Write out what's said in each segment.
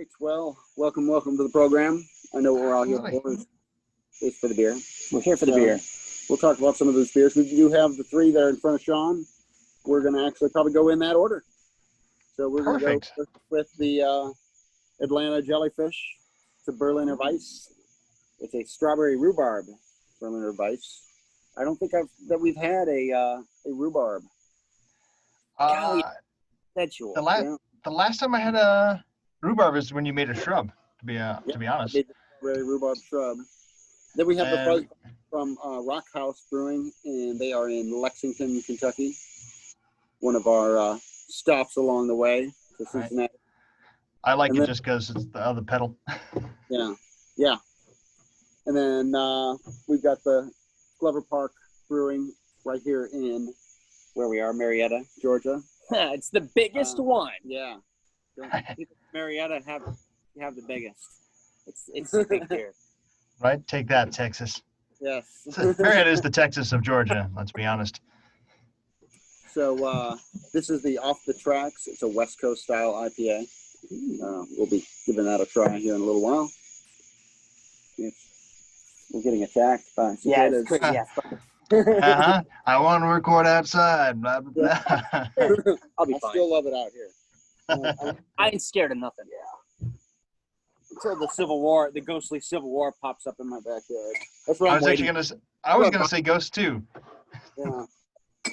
right. Well, welcome to the program. I know what we're all here for is for the beer. We're here for the beer. We'll talk about some of those beers. We do have the three that are in front of Sean. We're going to actually probably go in that order. So we're going to go with the Atlanta Jellyfish. It's a Berliner Weiss. It's a strawberry rhubarb Berliner Weiss. I don't think we've had a rhubarb. Sensual. The last time I had a rhubarb is when you made a shrub. To be honest, Strawberry rhubarb shrub. Then we have the fuzz from Rock House Brewing, and they are in Lexington, Kentucky. One of our stops along the way to Cincinnati. Right. I like it just because it's the other pedal. Yeah. And then we've got the Glover Park Brewing right here in where we are, Marietta, Georgia. It's the biggest one. Yeah. Marietta have the biggest. It's a big beer. Right? Take that, Texas. Yes. Marietta is the Texas of Georgia, let's be honest. So this is the Off the Tracks. It's a West Coast style IPA. We'll be giving that a try here in a little while. We're getting attacked by cicadas. Yeah, I want to record outside. Blah, blah, blah. I'll be I fine. still love it out here. I ain't scared of nothing. Yeah. Until the Civil War, the ghostly Civil War pops up in my backyard. That's what I I'm was waiting. I was gonna say Ghost too. Yeah. I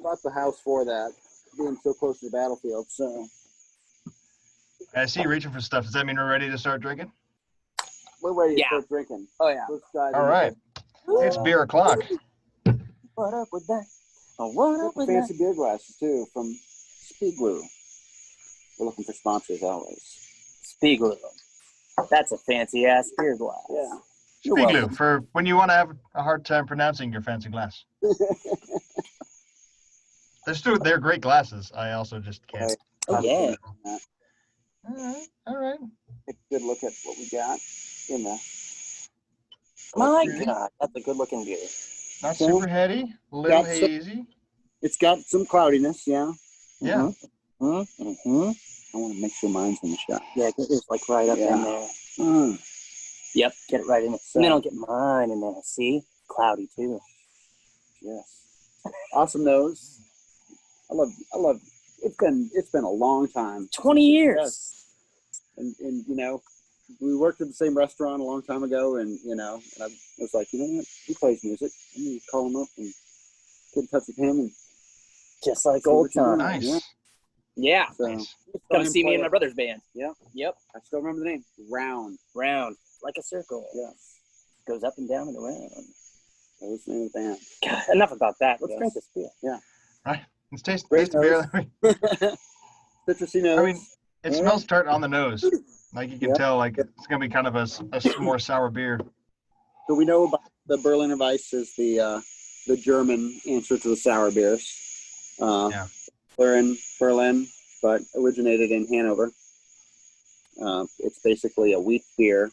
bought the house for that, being so close to the battlefield. So I see you reaching for stuff. Does that mean we're ready to start drinking? we're ready to Yeah. start drinking. Oh yeah. Let's dive All into right. it. It's beer o'clock. What up with that? Oh, what up with Fancy beer glasses too from Spiegel. We're looking for sponsors always. Spiegel. That's a fancy ass beer glass. Yeah. You're Spiegel, welcome. for when you want to have a hard time pronouncing your fancy glass. They're great glasses. I also just can't. Oh, yeah. All right. Take a good look at what we got in the. My God, that's a good looking beer. Not super heady, a little hazy. It's got some cloudiness, yeah. Yeah. Mm-hmm. I want to make sure mine's in the shot. Yeah, it's like right up in there. Mm. Yep, get it right in it. And then I'll get mine in there. See? Cloudy too. Yes. Awesome nose. I love it's been a long time. 20 years. Yes. And you know, we worked at the same restaurant a long time ago, and you know, and I was like, you know what, he plays music. I'm gonna call him up and get in touch with him, and Just like see old what you're doing. times. Nice. Yeah. So Nice. Come to see me in my brother's band. Yeah. Yep. I still remember the name. Round. Round. Like a circle. Yes. Goes up and down and around. That was the name of the band. God, enough about that. Let's Yes. drink this beer. Right. Let's taste Great the beer. Citrusy nose. I mean, it smells tart on the nose. Like you can Yeah. tell, like it's gonna be kind of a more sour beer. So we know about the Berliner Weiss is the German answer to the sour beers. Yeah. They're in Berlin, but originated in Hanover. It's basically a wheat beer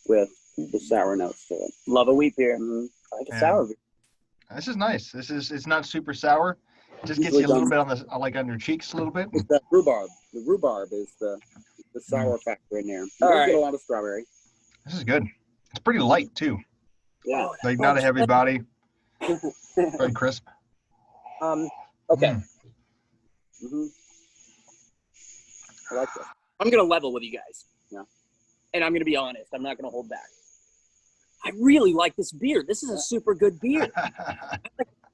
with the sour notes to it. Love a wheat beer. Mm-hmm. I like a Yeah. sour beer. This is nice. It's not super sour. It just gets Usually you a little done- bit on your cheeks a little bit. It's that rhubarb. The rhubarb is the sour factor in there. You All don't right. get a lot of strawberry. This is good. It's pretty light too. Yeah. Like not a heavy body. Very crisp. Okay. Mm-hmm. I like that. I'm going to level with you guys. Yeah. And I'm going to be honest. I'm not going to hold back. I really like this beer. This is a super good beer.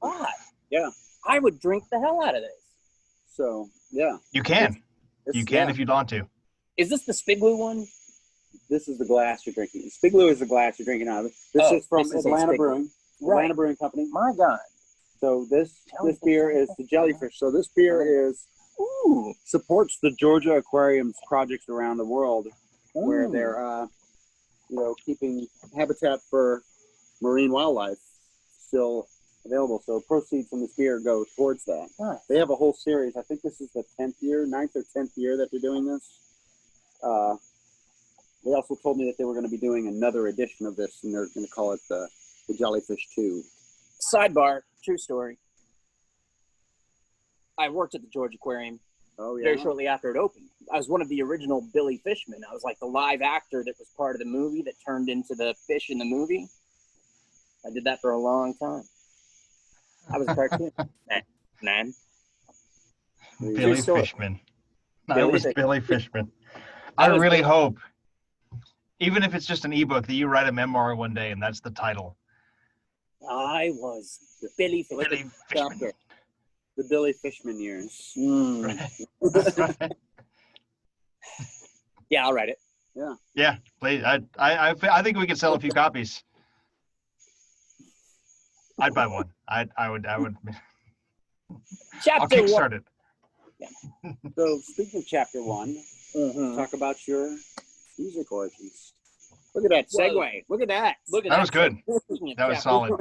God. Yeah. I would drink the hell out of this. So, yeah. You can. It's- You can yeah. if you want to. Is this the Spigloo one? This is the glass you're drinking. Spiegel is the glass you're drinking out of. This Oh, is from this is a Atlanta Spiegel. Brewing. Right. Atlanta Brewing Company. My God. So this beer is the Jellyfish. So this beer supports the Georgia aquariums projects around the world where they're keeping habitat for marine wildlife still available. So proceeds from this beer go towards that. Nice. They have a whole series. I think this is the 9th or 10th year that they're doing this. They also told me that they were going to be doing another edition of this, and they're going to call it the Jellyfish 2. Sidebar, true story. I worked at the Georgia Aquarium Oh, yeah. Very shortly after it opened. I was one of the original Billy Fishmen. I was like the live actor that was part of the movie that turned into the fish in the movie. I did that for a long time. I was a cartoon. man. Billy Fishman. I was Billy Fishman. I really hope, even if it's just an ebook, that you write a memoir one day and that's the title. I was Billy Fishman. The Billy Fishman years. Yeah, I'll write it. Yeah, please. I think we could sell a few copies. I'd buy one. I would. I'll Chapter kickstart 1. it. Yeah. So speaking of chapter 1, talk about your music origins. Look at that segue. Look at that. That was good. That was solid.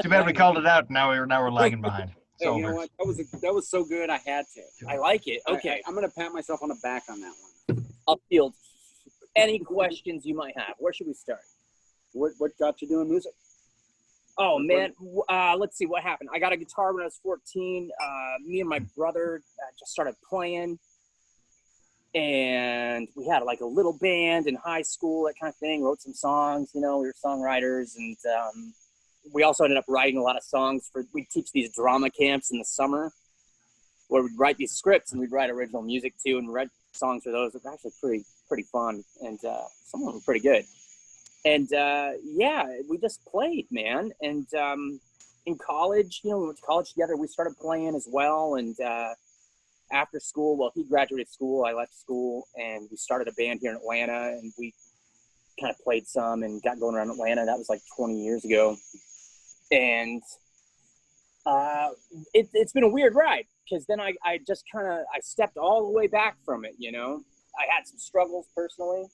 Too bad we called it out. Now we're lagging behind. Hey, you know what? That was so good. I had to. I like it. Okay, I'm gonna pat myself on the back on that one. I'll field any questions you might have. Where should we start? What got you doing music? Oh man, let's see what happened. I got a guitar when I was 14. Me and my brother just started playing, and we had like a little band in high school, that kind of thing. Wrote some songs, we were songwriters, and we also ended up writing a lot of songs we'd teach these drama camps in the summer, where we'd write these scripts and we'd write original music too, and write songs for those. It was actually pretty fun, and some of them were pretty good. And we just played, man. And in college, we went to college together. We started playing as well. And after school, he graduated school, I left school, and we started a band here in Atlanta. And we kind of played some and got going around Atlanta. That was like 20 years ago. And it's been a weird ride, because then I stepped all the way back from it. I had some struggles personally,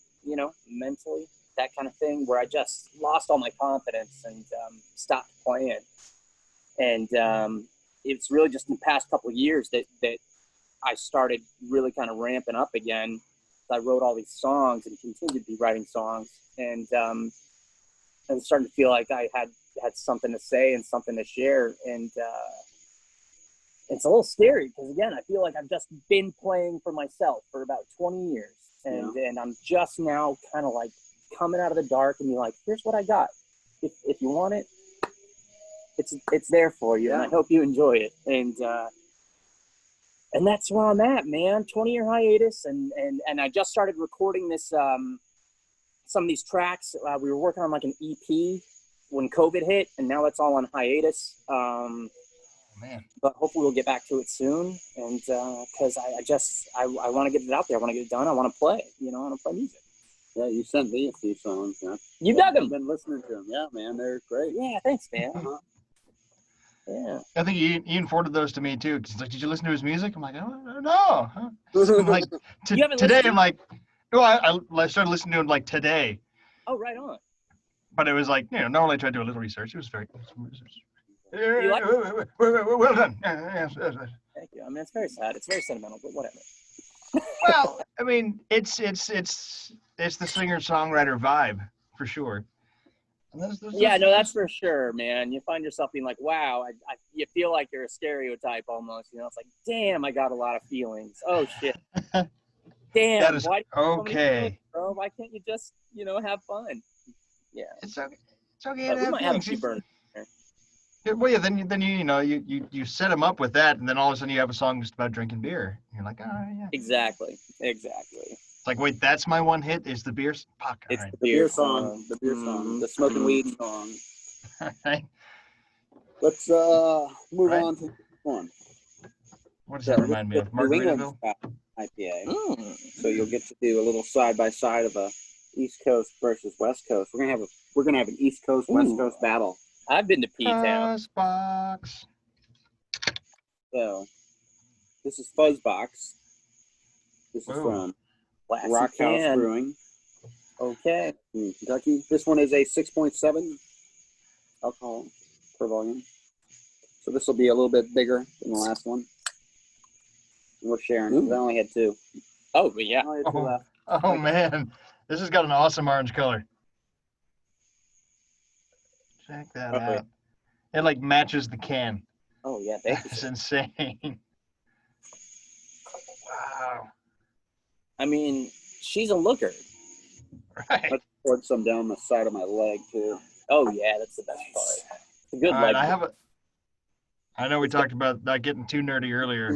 mentally. That kind of thing, where I just lost all my confidence and stopped playing. And it's really just in the past couple of years that I started really kind of ramping up again. I wrote all these songs and continued to be writing songs, and starting to feel like I had something to say and something to share. And it's a little scary, because again, I feel like I've just been playing for myself for about 20 years, and I'm just now kind of like coming out of the dark and be like, here's what I got. If you want it, it's there for you, and I hope you enjoy it. And that's where I'm at, man. 20-year hiatus, and I just started recording this some of these tracks. We were working on like an EP when COVID hit, and now it's all on hiatus. Man. But hopefully we'll get back to it soon, and because I want to get it out there. I want to get it done. I want to play. I want to play music. Yeah, you sent me a few songs. Yeah. You dug them. I've been listening to them. Yeah, man, they're great. Yeah, thanks, man. Yeah. I think Ian forwarded those to me too. Cause he's like, "Did you listen to his music?" I'm like, "Oh no." So I'm like, today I'm like, I started listening to him like today. Oh, right on. But it was like, normally I try to do a little research. It was very. You like it? Well done. Thank you. I mean, it's very sad. It's very sentimental, but whatever. Well, I mean, it's the singer-songwriter vibe for sure. That's for sure, man. You find yourself being like, wow, you feel like you're a stereotype almost. It's like, damn, I got a lot of feelings. Oh shit. Damn. That is why okay. feelings, bro? Why can't you just, have fun? Yeah. It's okay. It's okay. But we might have a few burners. Well, yeah. Then you set them up with that, and then all of a sudden you have a song just about drinking beer. You're like, oh yeah. Exactly. It's like, wait, that's my one hit. Is the beer? Fuck. It's right. the beer song. The beer song. The smoking weed song. All right. Let's move on to one. What does that remind me of? Margaritaville? IPA. So you'll get to do a little side by side of a East Coast versus West Coast. We're gonna have an East Coast West Coast battle. I've been to P-Town. Fuzzbox. So this is Fuzzbox. This is from Rock House Brewing. Okay. In Kentucky. This one is a 6.7 alcohol per volume. So this will be a little bit bigger than the last one. And we're sharing it. I only had two. Oh, but yeah. Oh man, this has got an awesome orange color. Check that out. It like matches the can. Oh yeah, thank you. That's insane. Wow. I mean, she's a looker. Right. I poured some down the side of my leg too. Oh yeah, that's the best part. It's a good All right, leg. I know we talked about not getting too nerdy earlier.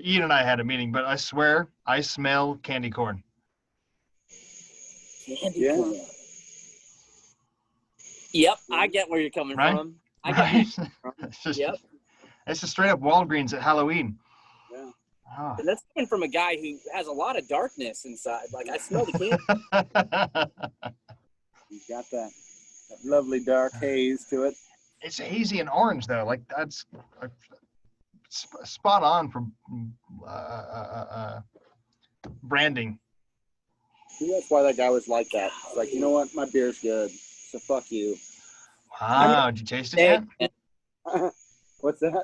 Ian and I had a meeting, but I swear I smell candy corn. Candy corn. Yep, I get where you're coming from. Yep. It's a straight up Walgreens at Halloween. Yeah. Oh. And that's coming from a guy who has a lot of darkness inside. Like, I smell the candy. He's got that lovely dark haze to it. It's hazy and orange, though. Like, that's spot on for branding. See, that's why that guy was like that. It's like, you know what? My beer's good, so fuck you. Wow, did you taste it yet? What's that?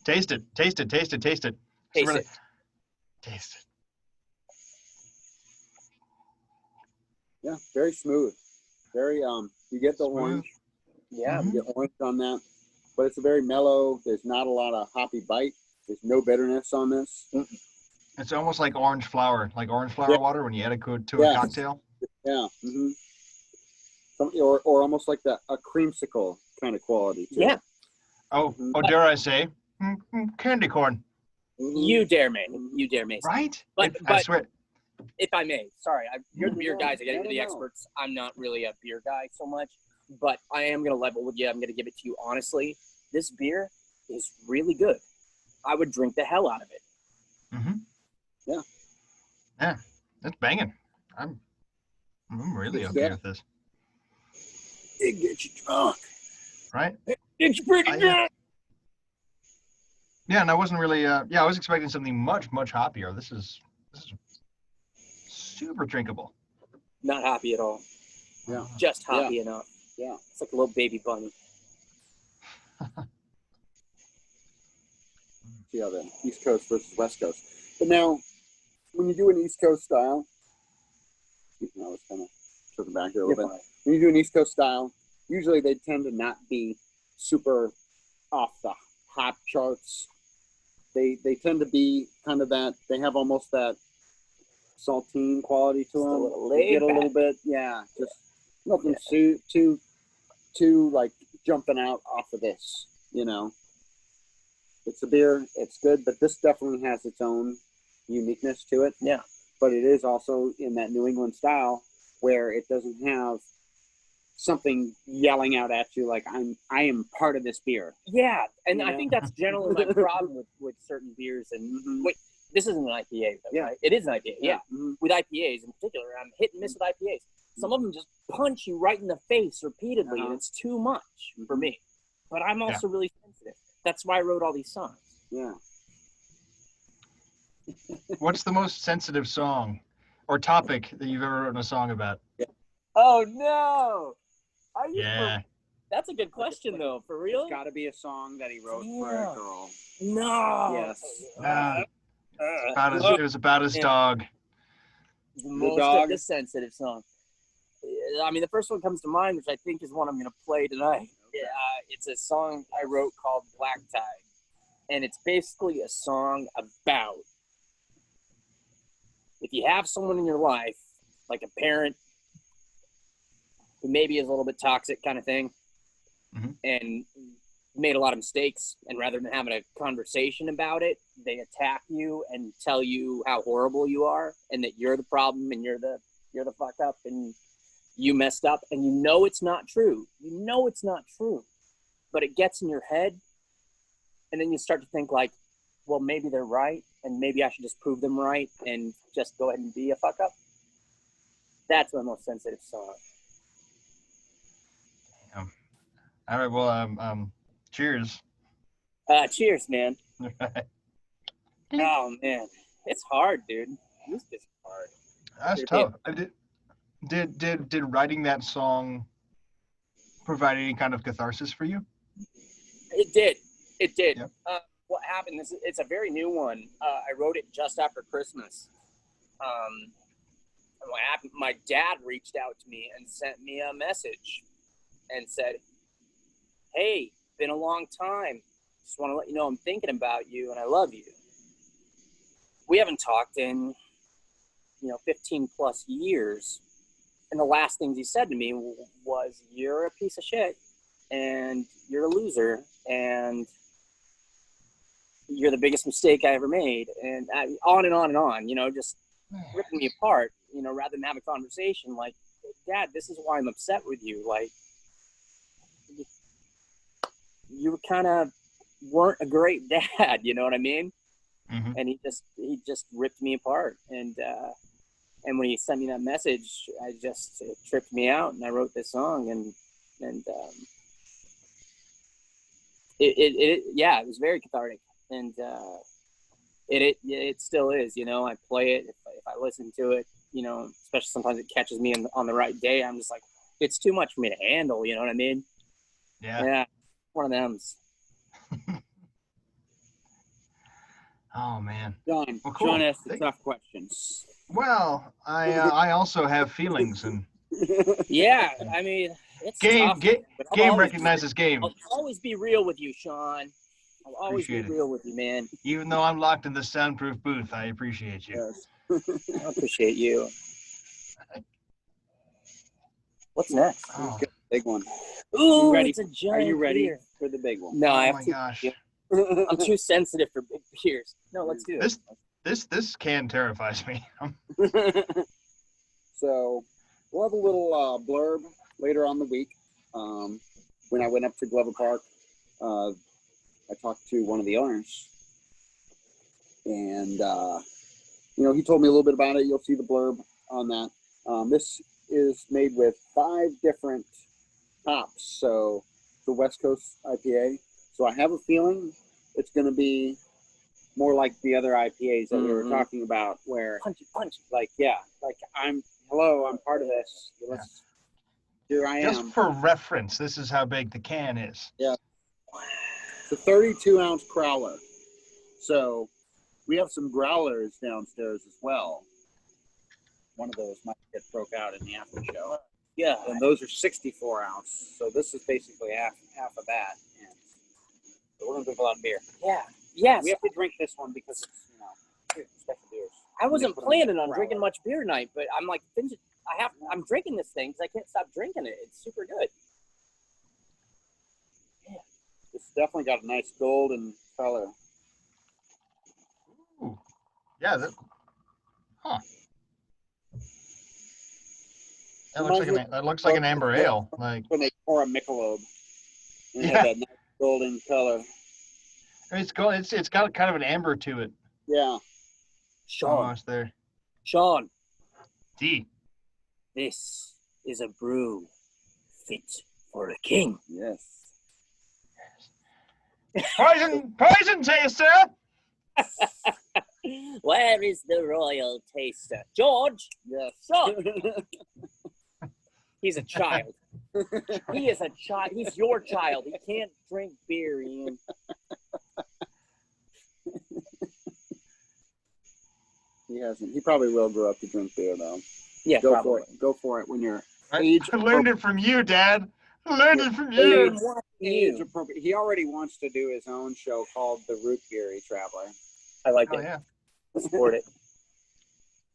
Taste it. Taste it. Taste it. Taste it. Taste it. Taste it. Yeah, very smooth. Very you get the smooth. orange. Yeah, you get orange on that, but it's a very mellow. There's not a lot of hoppy bite. There's no bitterness on this. It's almost like orange flower water when you add it to a cocktail. Yeah. Mm-hmm. Or almost like a creamsicle kind of quality too. Yeah. Oh, dare I say, candy corn. Mm-hmm. You dare me. You dare me. Right? But I swear. If I may, sorry, you're the beer guys. I get into the experts. I'm not really a beer guy so much, but I am going to level with you. I'm going to give it to you honestly. This beer is really good. I would drink the hell out of it. Mm-hmm. Yeah. Yeah, it's banging. I'm really okay with this. It gets you drunk. Right? It's pretty good. Yeah, and I wasn't really. I was expecting something much hoppier. This is super drinkable. Not happy at all. Yeah. Just happy enough. Yeah. It's like a little baby bunny. See how the East Coast versus West Coast. But now, when you do an East Coast style, I was kind of tripping back here a little bit. When you do an East Coast style, usually they tend to not be super off the hot charts. They tend to be kind of that. They have almost that saltine quality to them. They get a little bit, just nothing too like jumping out off of this. It's a beer. It's good, but this definitely has its own uniqueness to it. Yeah. But it is also in that New England style where it doesn't have something yelling out at you like I am part of this beer. Yeah, and I think that's generally my problem with certain beers. And wait, this isn't an IPA, though, right? It is an IPA. Yeah. Mm-hmm. With IPAs in particular, I'm hit and miss with IPAs. Some of them just punch you right in the face repeatedly, and it's too much for me. But I'm also really sensitive. That's why I wrote all these songs. Yeah. What's the most sensitive song or topic that you've ever written a song about? Oh no! That's a good question, though. For real? It's got to be a song that he wrote for a girl. No. Yes. It was about his dog. The sensitive song. I mean, the first one comes to mind, which I think is one I'm going to play tonight. It's a song I wrote called Black Tide. And it's basically a song about if you have someone in your life, like a parent who maybe is a little bit toxic kind of thing, and made a lot of mistakes, and rather than having a conversation about it, they attack you and tell you how horrible you are and that you're the problem and you're the fuck up and you messed up, and it's not true. It's not true. But it gets in your head, and then you start to think like, well, maybe they're right, and maybe I should just prove them right and just go ahead and be a fuck up. That's my most sensitive song. All right, well, cheers. Cheers, man. Oh, man. It's hard, dude. This is hard. That's tough. Did writing that song provide any kind of catharsis for you? It did. Yep. What happened is it's a very new one. I wrote it just after Christmas. And what happened, my dad reached out to me and sent me a message and said, hey, been a long time. Just want to let you know I'm thinking about you and I love you. we haven't talked in, 15 plus years. And the last things he said to me was, "You're a piece of shit and you're a loser and you're the biggest mistake I ever made." And on and on and on, just ripping me apart, rather than have a conversation like, "Dad, this is why I'm upset with you. Like, you kind of weren't a great dad," you know what I mean? Mm-hmm. And he just ripped me apart. And when he sent me that message, it tripped me out, and I wrote this song, and it was very cathartic, and it still is. I play it if I listen to it, especially sometimes it catches me on the right day. I'm just like, it's too much for me to handle. You know what I mean? Yeah, one of them's. Oh man, John. Well, cool. John asked the tough questions. Well, I also have feelings, and yeah, I mean, it's game tough, game recognizes game. I'll always be real with you, Sean. I'll always be real with you, man. Even though I'm locked in the soundproof booth, I appreciate you. Yes. I appreciate you. What's next? Oh. Big one. Ooh, ready? It's a giant Are you ready beer. for the big one? No, Oh I have my to. gosh. I'm too sensitive for big beers. No, let's do it. This can terrifies me. So we'll have a little blurb later on the week. When I went up to Glover Park, I talked to one of the owners, and he told me a little bit about it. You'll see the blurb on that. This is made with 5 different hops, so the West Coast IPA. So I have a feeling it's going to be more like the other IPAs that we were talking about, where punchy, like I'm part of this. Here I am. Just for reference, this is how big the can is. Yeah. It's a 32-ounce growler. So we have some growlers downstairs as well. One of those might get broke out in the after show. Yeah. And those are 64-ounce. So this is basically half of that. And so we're going to drink a lot of beer. Yeah. Yes. We have to drink this one because it's, special beers. I wasn't planning on drinking much beer tonight, but I'm like, I'm drinking this thing because I can't stop drinking it. It's super good. Yeah. It's definitely got a nice golden color. Ooh. Yeah. That looks like an amber ale. Like when they pour a Michelob, and it has that nice golden color. It's got kind of an amber to it. Yeah. Sean. Almost there. Sean. D. This is a brew fit for a king. Yes. Poison taster. Where is the royal taster? George? Yes. Sean. He's a child. He is a child. He's your child. He can't drink beer, Ian. He hasn't. He probably will grow up to drink beer, though. Yeah, Go probably. for it. Go for it when you're age. I learned it from you, Dad. I learned it from you. Age appropriate. He already wants to do his own show called The Root Beery Traveler. I like it. Yeah. I support it.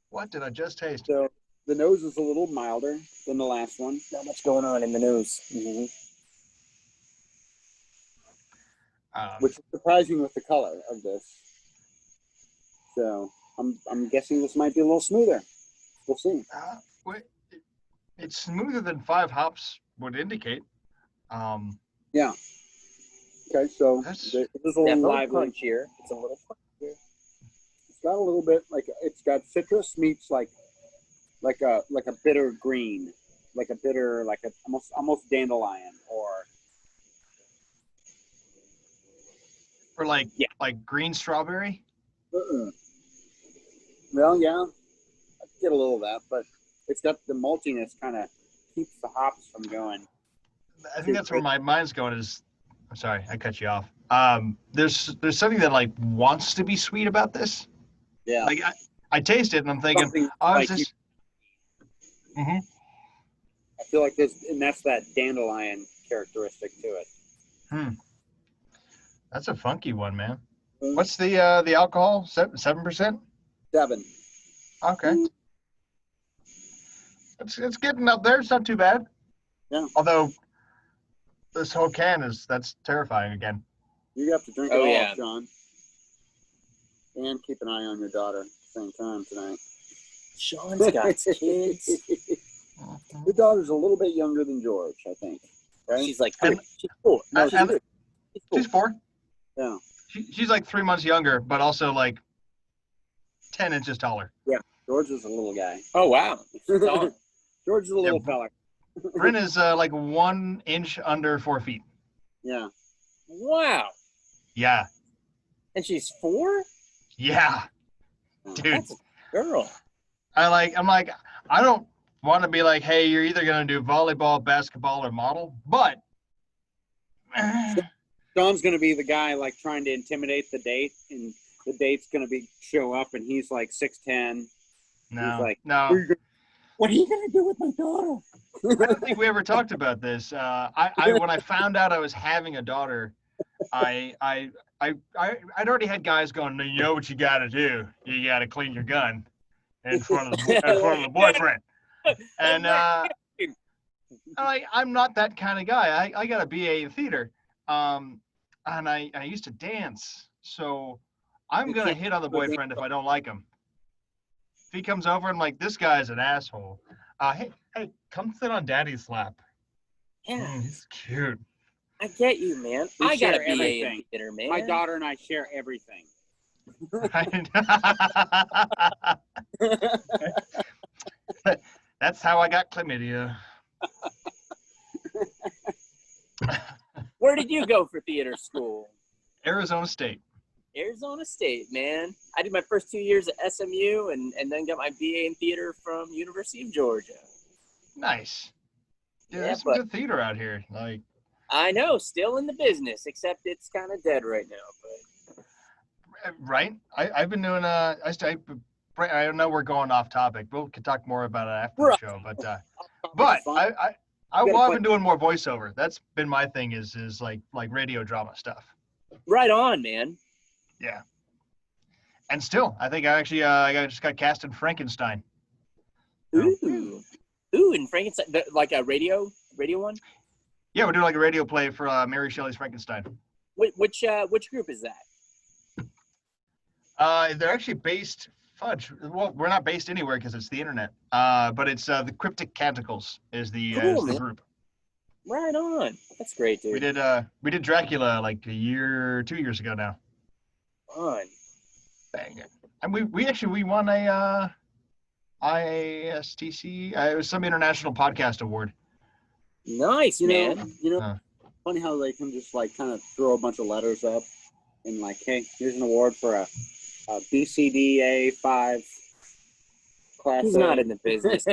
What did I just taste? So the nose is a little milder than the last one. Not much going on in the nose. Mm-hmm. Which is surprising with the color of this. So I'm guessing this might be a little smoother. We'll see. It's smoother than 5 hops would indicate. Yeah. Okay, so this is a little punchier. It's a little punchier. It's got a little bit it's got citrus meets like a bitter green, almost dandelion or like green strawberry. Well, yeah, I get a little of that, but it's got the maltiness kind of keeps the hops from going. I think that's where my mind's going. I'm sorry, I cut you off. There's something that wants to be sweet about this. Yeah. I taste it and I'm thinking, I feel like this, and that's that dandelion characteristic to it. That's a funky one, man. What's the alcohol? 7%? 7. Okay. It's getting up there. It's not too bad. Yeah. Although this whole that's terrifying again. You have to drink it all, Sean. And keep an eye on your daughter at the same time tonight. Sean's got kids. Your daughter's a little bit younger than George, I think. Right? She's like 3. She's 4. No, she's 4. Yeah. She's like 3 months younger, but also like 10 inches taller. Yeah. George is a little guy. Oh, wow. George is a little fella. Bryn is like 1 inch under 4 feet. Yeah. Wow. Yeah. And she's 4? Yeah. Dude. That's a girl. I'm like, I don't want to be like, hey, you're either going to do volleyball, basketball, or model, but. Sean's going to be the guy like trying to intimidate the date, and the date's going to show up, and he's like 6'10". No, he's like, no. What are you going to do with my daughter? I don't think we ever talked about this. When I found out I was having a daughter, I'd already had guys going, you know what you got to do? You got to clean your gun in front of the boyfriend. And I'm not that kind of guy. I got a BA in theater, and I used to dance, so I'm gonna hit on the boyfriend if I don't like him. If he comes over and like, this guy's an asshole. Hey, come sit on Daddy's lap. Yeah, he's cute. I get you, man. I got a BA in theater, man. My daughter and I share everything. That's how I got chlamydia. Where did you go for theater school? Arizona State. Arizona State, man. I did my first 2 years at SMU and then got my BA in theater from University of Georgia. Nice. Yeah, there's some good theater out here. Like, I know, still in the business, except it's kind of dead right now. But right. I've been doing I know we're going off topic. We could talk more about it after the show, but I've been doing more voiceover. That's been my thing is like radio drama stuff. Right on, man. Yeah. And still, I think I just got cast in Frankenstein. Ooh, in Frankenstein, like a radio one? Yeah, we're doing like a radio play for Mary Shelley's Frankenstein. Which group is that? They're actually based. Fudge. Well, we're not based anywhere because it's the internet. But it's the Cryptic Canticles is the group. Right on. That's great, dude. We did Dracula like 2 years ago now. Fun. Bang it. And we won a IASTC. It was some international podcast award. Nice, man. Funny how they can just like kind of throw a bunch of letters up and like, hey, here's an award for a BCDA 5 class. He's not in the business.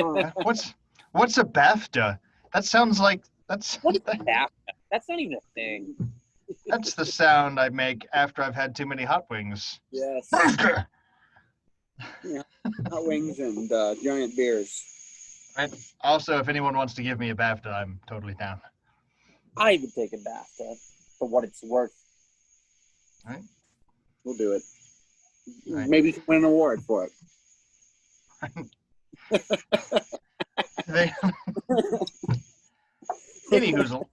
What's a BAFTA? That sounds like what is BAFTA? That's not even a thing. That's the sound I make after I've had too many hot wings. Yes. Yeah, hot wings and giant beers. Right. Also, if anyone wants to give me a BAFTA, I'm totally down. I would take a BAFTA for what it's worth. All right. We'll do it. Right. Maybe you can win an award for it. Any hoozle.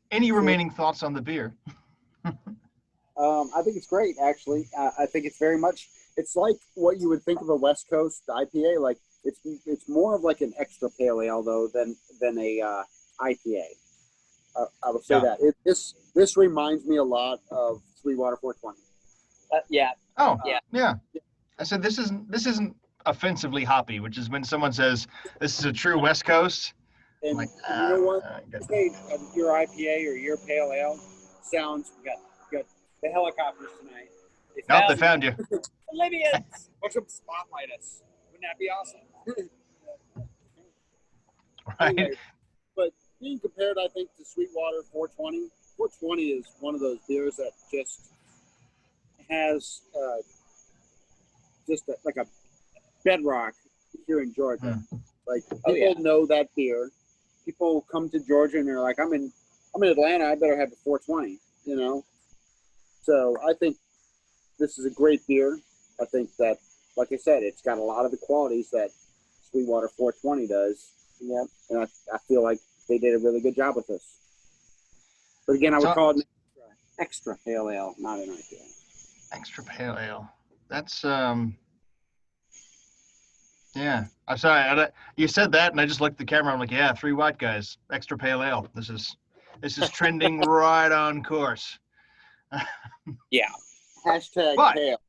Any remaining thoughts on the beer? I think it's great, actually. I think it's very much, it's like what you would think of a West Coast IPA. Like it's more of like an extra pale ale though than a IPA. I would say that this reminds me a lot of Sweetwater 420. Yeah. Oh yeah. I said this isn't offensively hoppy, which is when someone says this is a true West Coast. And like, you know what? Hey, your IPA or your pale ale sounds. We got the helicopters tonight. They found you. Libyans. Watch them spotlight us. Wouldn't that be awesome? Right. Anyway, but being compared, I think, to Sweetwater 420. 420 is one of those beers that just has like a bedrock here in Georgia. Like people know that beer. People come to Georgia and they're like, I'm in Atlanta, I better have a 420, So I think this is a great beer. I think that like I said, it's got a lot of the qualities that Sweetwater 420 does. Yeah. And I feel like they did a really good job with this. But again, I would call it an extra pale ale, not an IPA. Extra pale ale. That's yeah. I'm sorry. You said that, and I just looked at the camera. I'm like, yeah, 3 white guys, extra pale ale. This is trending right on course. Yeah. Hashtag But, pale.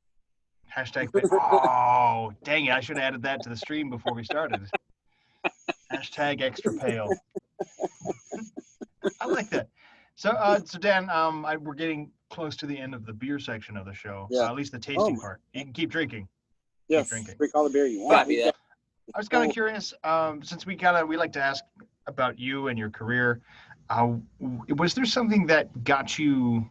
Hashtag pale. Oh, dang it! I should have added that to the stream before we started. Hashtag extra pale. I like that. So, Dan, we're getting close to the end of the beer section of the show. Yeah. At least the tasting part. You can keep drinking. Yes. Drinking. Drink all the beer you want. I was kind of curious, since we like to ask about you and your career. Was there something that got you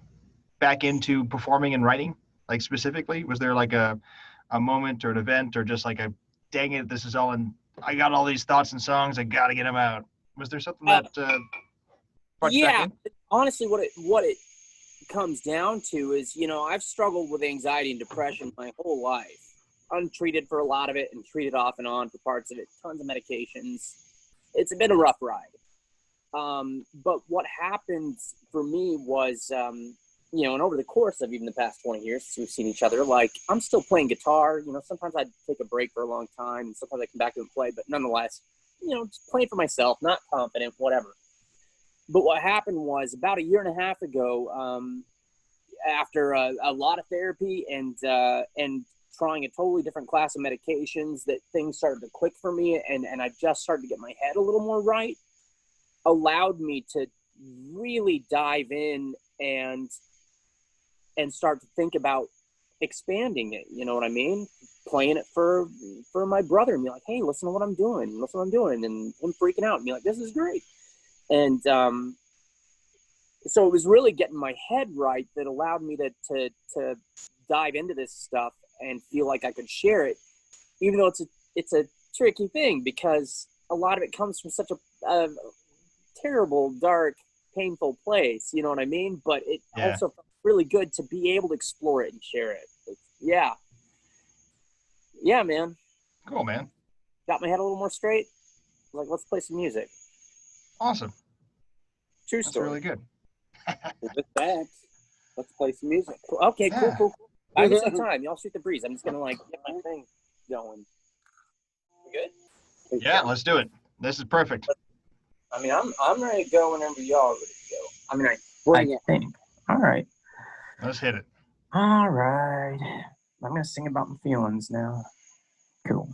back into performing and writing? Like specifically, was there like a moment or an event or just like a, dang it, this is all in, I got all these thoughts and songs, I got to get them out. Was there something that brought you back in? Honestly, what it comes down to is, I've struggled with anxiety and depression my whole life. Untreated for a lot of it and treated off and on for parts of it, tons of medications. It's been a rough ride. But what happened for me was, and over the course of even the past 20 years since we've seen each other, like, I'm still playing guitar. Sometimes I take a break for a long time, and sometimes I come back and play, but nonetheless, just playing for myself, not confident, whatever. But what happened was about 1.5 years ago, after a lot of therapy and trying a totally different class of medications, that things started to click for me, and I just started to get my head a little more right, allowed me to really dive in and start to think about expanding it. You know what I mean? Playing it for my brother and be like, hey, listen to what I'm doing. And him freaking out and be like, this is great. And so it was really getting my head right that allowed me to dive into this stuff and feel like I could share it, even though it's a tricky thing, because a lot of it comes from such a terrible, dark, painful place. You know what I mean? But it also felt really good to be able to explore it and share it. Yeah, man. Cool, man. Got my head a little more straight. Like, let's play some music. Awesome. True story. That's really good. With that, let's play some music. Okay, cool. I have some time. Y'all shoot the breeze. I'm just gonna get my thing going. You good? Yeah, let's do it. This is perfect. I mean, I'm ready to go whenever y'all are ready to go. I mean, I think. All right. Let's hit it. All right. I'm gonna sing about my feelings now. Cool.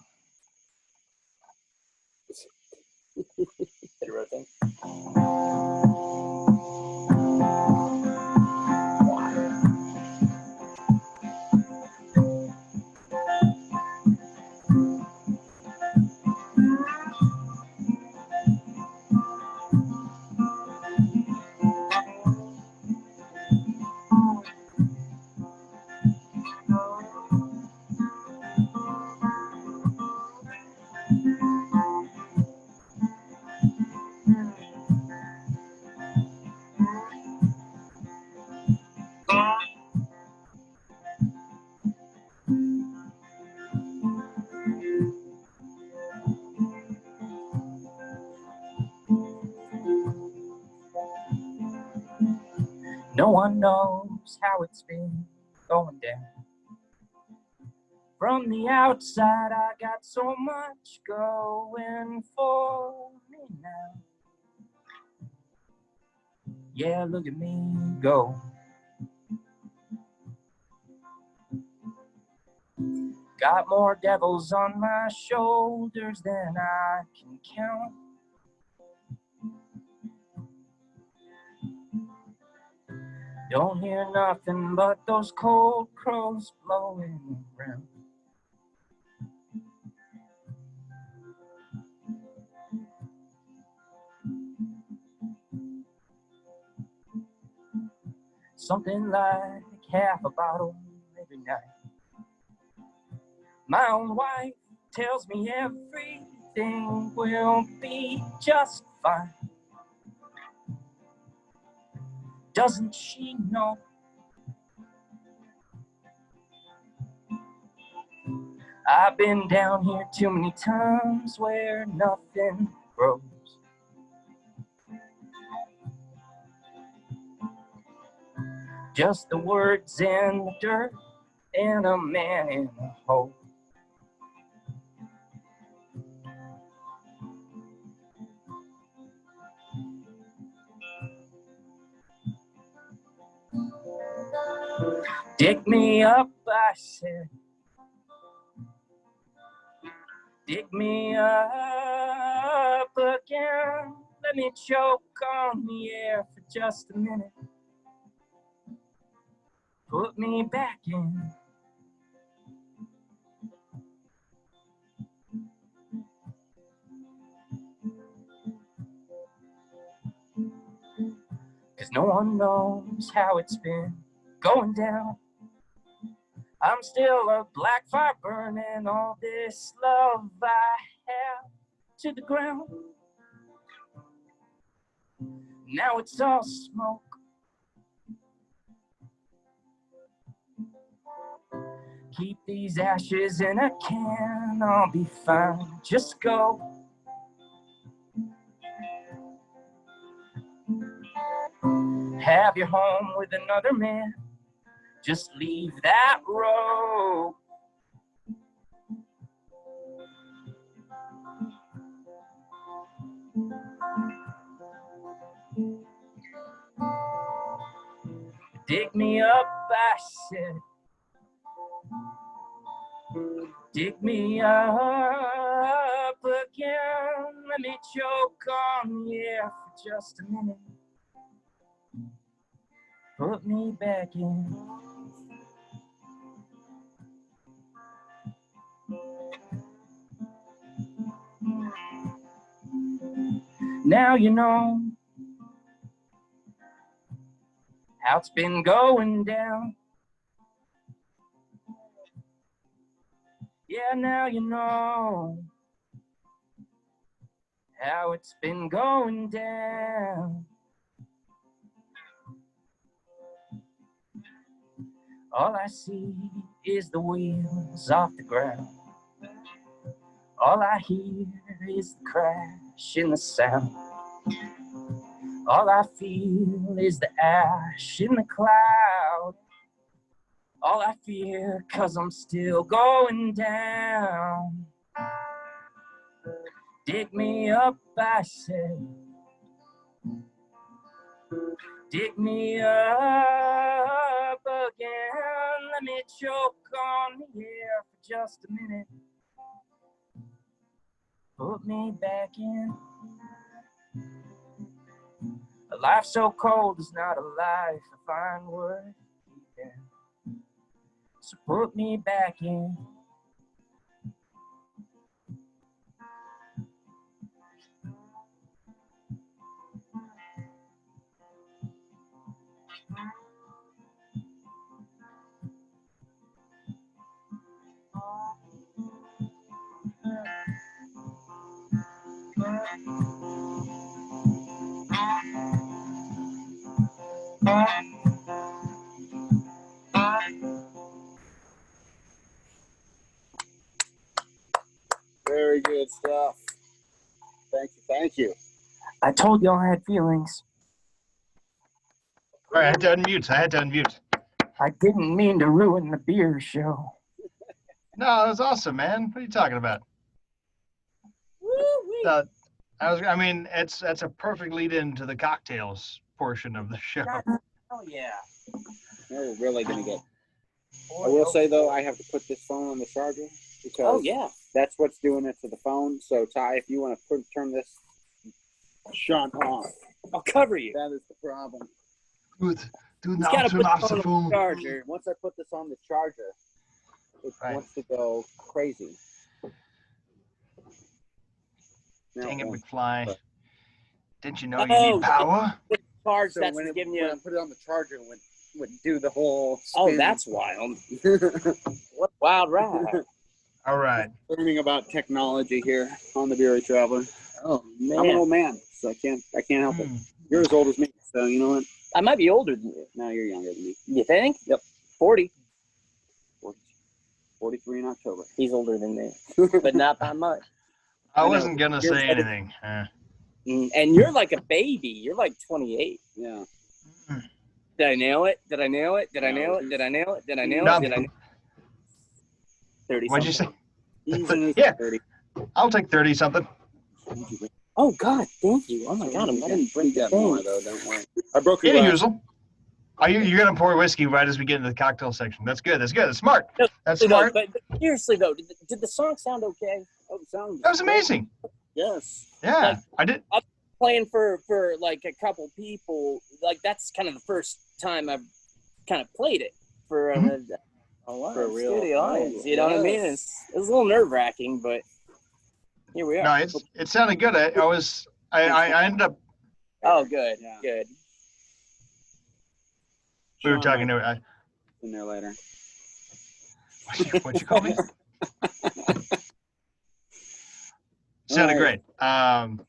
Hit a rotate. No one knows how it's been going down. From the outside, I got so much going for me now. Yeah, look at me go. Got more devils on my shoulders than I can count. Don't hear nothing but those cold crows blowing around. Something like half a bottle every night. My own wife tells me everything will be just fine. Doesn't she know? I've been down here too many times where nothing grows. Just the words in the dirt and a man in a hole. Dig me up, I said. Dig me up again. Let me choke on the air for just a minute. Put me back in. Cause no one knows how it's been going down. I'm still a black fire burning all this love I have to the ground. Now it's all smoke. Keep these ashes in a can, I'll be fine, just go. Have your home with another man, just leave that road. Dig me up, I said. Dig me up again. Let me choke on the air for just a minute. Put me back in. Now you know how it's been going down. Yeah, now you know how it's been going down. All I see is the wheels off the ground. All I hear is the crash in the sound. All I feel is the ash in the cloud. All I fear, 'cause I'm still going down. Dig me up, I said. Dig me up again. Let me choke on the air for just a minute. Put me back in. A life so cold is not a life I find worth keeping. So put me back in. Very good stuff. Thank you. Thank you. I told y'all I had feelings. All right, I had to unmute. I didn't mean to ruin the beer show. No, that was awesome, man. What are you talking about? I mean, that's a perfect lead into the cocktails portion of the show. Oh yeah. We're really gonna get. I will say though, I have to put this phone on the charger because that's what's doing it to the phone. So Ty, if you want to turn this Sean off, I'll cover you. that is the problem. Do not turn off the phone. Charger. Once I put this on the charger, it wants to go crazy. Dang it, McFly. Didn't you know you need power? Charge, so that's when giving you. I put it on the charger, it would do the whole spin. Oh, that's wild. What wild ride. All right. Learning about technology here on the Beery Traveler. Oh man. I'm an old man, so I can't help it. You're as old as me, so you know what? I might be older than you. No, you're younger than me. You think? Yep. 40. 43 in October. He's older than me, but not by much. I wasn't going to say anything. And you're like a baby. You're like 28. Yeah. Did I nail it? Did I nail it? Did I nail it? Did I nail it? Did I nail it? Did I nail it? 30 What'd you say? He's in his 30. I'll take 30 something. Oh God, thank you. Oh my God, I'm letting bring that more though. Don't worry. I broke your glass. You're gonna pour whiskey right as we get into the cocktail section. That's good. That's good. That's smart. That's smart. But seriously though, did the song sound okay? Oh, it sounds. That was amazing. Yes. Yeah, I did. I'm playing for like a couple people. Like that's kind of the first time I've kind of played it for a real studio audience. You know what I mean? It's a little nerve wracking, but here we are. No, it sounded good. I ended up. Oh, good. Yeah. Good. We were talking to in there later. What'd you call me? Sounded great. And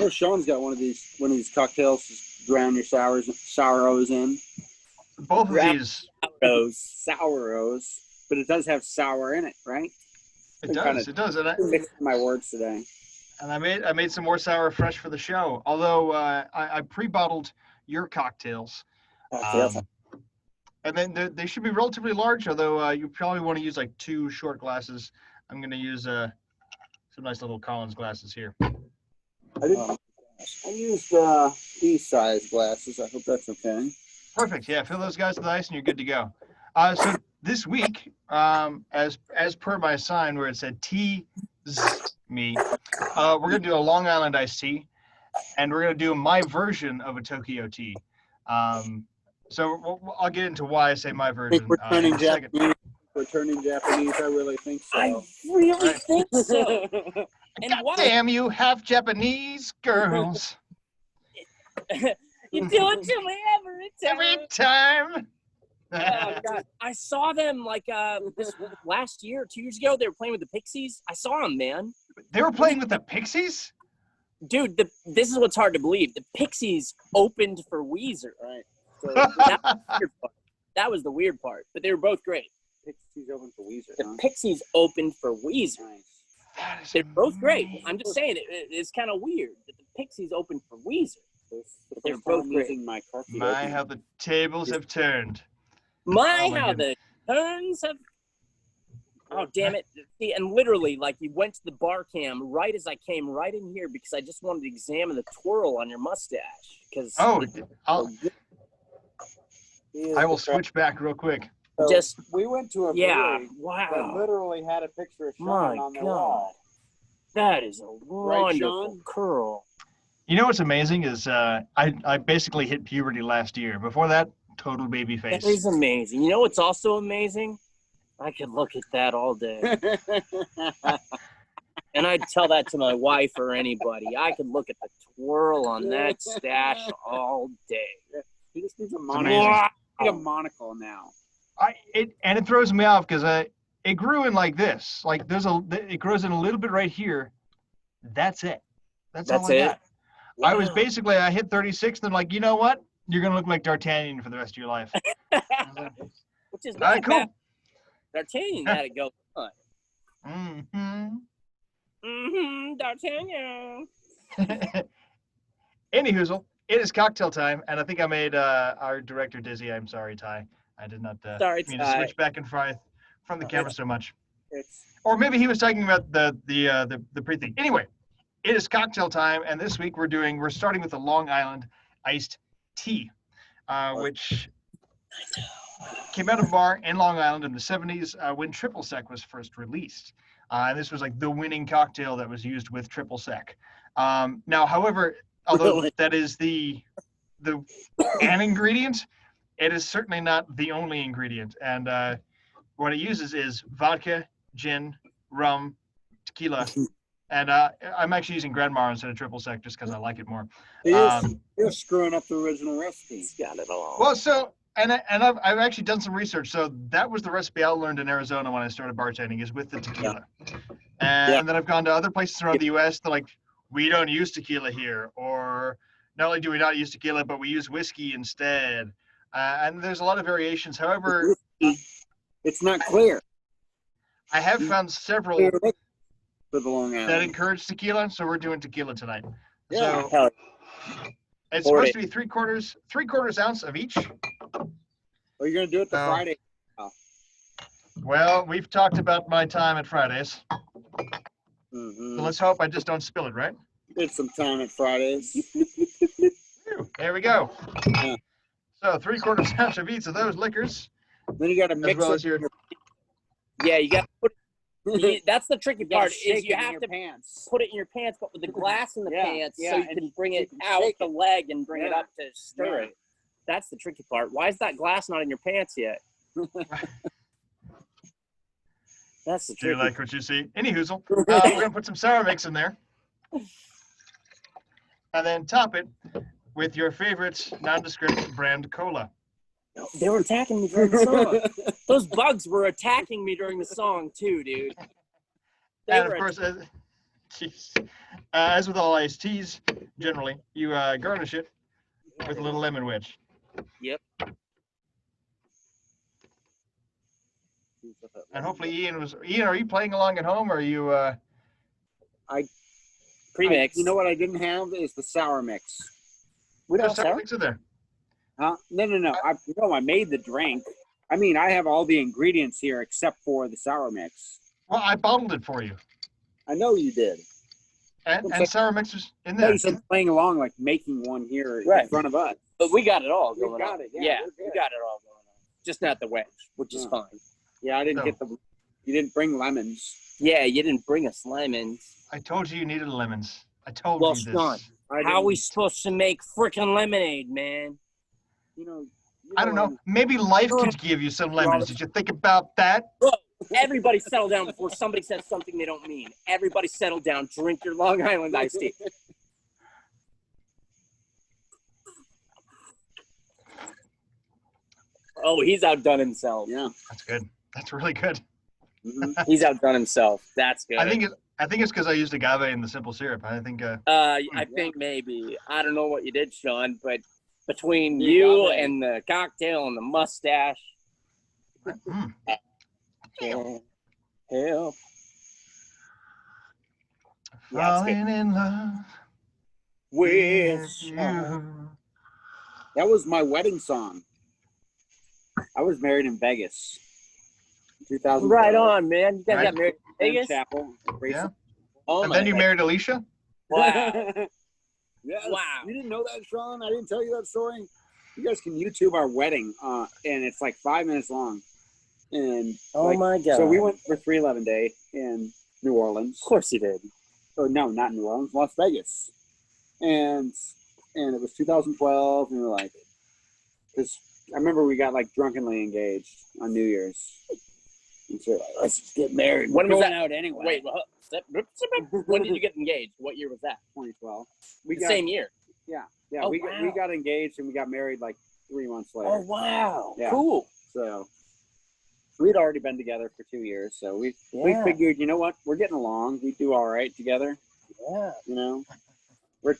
Sean's got one of these cocktails to drown your sour in. Both of these sour, but it does have sour in it, right? It does. It does. And I mixed my words today. And I made some more sour fresh for the show. Although I pre-bottled your cocktails. And then they should be relatively large, although you probably want to use like 2 short glasses. I'm going to use some nice little Collins glasses here. I used these size glasses. I hope that's okay. Perfect. Yeah, fill those guys with ice and you're good to go. So this week, as per my sign where it said tea me, we're going to do a Long Island iced tea, and we're going to do my version of a Tokyo tea. So I'll get into why I say my version. We're turning Japanese. We're turning Japanese. I really think so. I really think so. And God damn you, half Japanese girls. You do it to me every time. Oh God! I saw them like last year, 2 years ago. They were playing with the Pixies. I saw them, man. They were playing with the Pixies? Dude, this is what's hard to believe. The Pixies opened for Weezer. Right. So that was the weird part. But they were both great. Pixies opened for Weezer. The Pixies opened for Weezer. Nice. They're both great. I'm just saying it's kind of weird that the Pixies opened for Weezer. They're both great. How the tables have turned. How the turns have. Oh, damn it. See, and literally, like, you went to the bar cam right as I came right in here because I just wanted to examine the twirl on your mustache. I will switch back real quick. So we went to a brewery that literally had a picture of Sean on their wall. That is a wonderful curl. You know what's amazing is I basically hit puberty last year. Before that, total baby face. That is amazing. You know what's also amazing? I could look at that all day. And I'd tell that to my wife or anybody. I could look at the twirl on that stash all day. He just needs a monocle now. It throws me off because it grew in like this. Like it grows in a little bit right here. That's it. That's all I got. Wow. I hit 36 and I'm like, you know what? You're gonna look like D'Artagnan for the rest of your life. Which is not cool. D'Artagnan had it go on. D'Artagnan. Anyhoozle, it is cocktail time, and I think I made our director dizzy. I'm sorry, Ty. I did not mean to switch back and forth from the camera so much. Or maybe he was talking about the pre-thing. Anyway, it is cocktail time, and this week we're starting with the Long Island iced tea, which came out of a bar in Long Island in the 70s when triple sec was first released. And this was like the winning cocktail that was used with triple sec. Now, however, although that is an ingredient, it is certainly not the only ingredient. And what it uses is vodka, gin, rum, tequila. And I'm actually using Grand Mar instead of triple sec just because I like it more. You're screwing up the original recipe. He's got it all. Well, so and I've actually done some research. So that was the recipe I learned in Arizona when I started bartending, is with the tequila. And then I've gone to other places around the U.S. They're like, we don't use tequila here, or not only do we not use tequila, but we use whiskey instead. And there's a lot of variations. However, it's not clear. I have found several for the Long Island that encourage tequila, so we're doing tequila tonight. Yeah. So it's supposed to be three-quarters ounce of each. Are you gonna do it the Friday? Well, we've talked about my time at Fridays. Mm-hmm. So let's hope I just don't spill it, right? Did some time at Fridays. There we go. Yeah. So 3/4 ounce of each of those liquors. Then you got to mix well it. as your... Yeah, you got to put. That's the tricky part. Is you have to pants. put it in your pants, but with the glass in the pants, so you can bring it can out shake the leg and bring it up to stir Yeah. it. That's the tricky part. Why is that glass not in your pants yet? That's the Do you tricky. like what you see? Any hoozle. We're going to put some sour mix in there. And then top it with your favorite nondescript brand cola. They were attacking me during the song. Those bugs were attacking me during the song too, dude. And of course, as with all iced teas, generally, you garnish it with a little lemon wedge. Yep. And hopefully Ian, are you playing along at home, or are you... Pre-mix. You know what I didn't have is the sour mix. We don't There's sour mix in there. Huh? No. I made the drink. I mean, I have all the ingredients here except for the sour mix. Well, I bottled it for you. I know you did. And sour mix is in No, there. you said playing along, like making one here in front of us. But we got it all We going got on. it, yeah, we're we good. got it all going on. Just not the wedge, which is fine. Yeah, I didn't No. get you didn't bring lemons. Yeah, you didn't bring us lemons. I told you needed lemons. I told Well, you this. Sean, how are we supposed to make freaking lemonade, man? You know, I don't know. Maybe life could give you some lemons. Did you think about that? Whoa, everybody settle down before somebody says something they don't mean. Everybody settle down. Drink your Long Island iced tea. Oh, he's outdone himself. Yeah. That's good. That's really good. Mm-hmm. He's outdone himself. That's good. I think it's because I used agave in the simple syrup. I think. I think maybe. I don't know what you did, Sean, but between you and the cocktail and the mustache. Help. Falling in love with you. That was my wedding song. I was married in Vegas. 2000. Right on, man. You guys Right. got married in Vegas? Chapel. Yeah. Oh, And then you married Alicia? Wow. Yes. Wow. You didn't know that, Sean? I didn't tell you that story? You guys can YouTube our wedding, and it's like 5 minutes long. And Oh, my God. So we went for 311 Day in New Orleans. Of course you did. Or no, not New Orleans, Las Vegas. And it was 2012, and we were like, because I remember we got like drunkenly engaged on New Year's. And so like, let's just get married. When We're was going that? out anyway? Wait, when did you get engaged? What year was that? 2012. The same year. Yeah, Oh, we wow. got engaged and we got married like 3 months later. Oh, wow. Yeah. Cool. So we'd already been together for 2 years, so we Yeah. figured, you know what, we're getting along. We do all right together. Yeah. You know, we're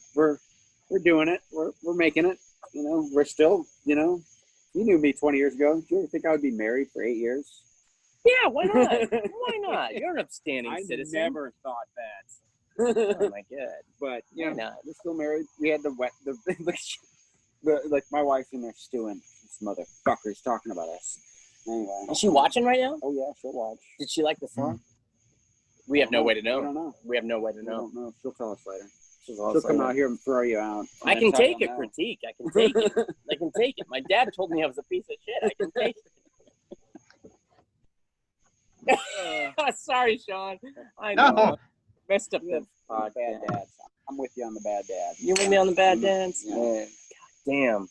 doing it. We're making it. You know, we're still. You know, you knew me 20 years ago. Did you ever think I would be married for 8 years? Yeah, why not? Why not? You're an upstanding I citizen. never thought that. Oh, my God. But you Why know, not? we're still married. We had the like my wife's in there stewing. This motherfucker's talking about us. Anyway. Is she watching right now? Oh yeah, she'll watch. Did she like the song? We have no way to We don't know. know. We have no way to We know. don't know. She'll tell us later. She'll She'll come out here and throw you out. I can That's how take you'll a know. critique. I can take it. I can take it. My dad told me I was a piece of shit. I can take it. Sorry, Sean. I know. No. Messed up You the have bad dads. I'm with you on the bad dad. You with me on the bad dads? Yeah. Man, God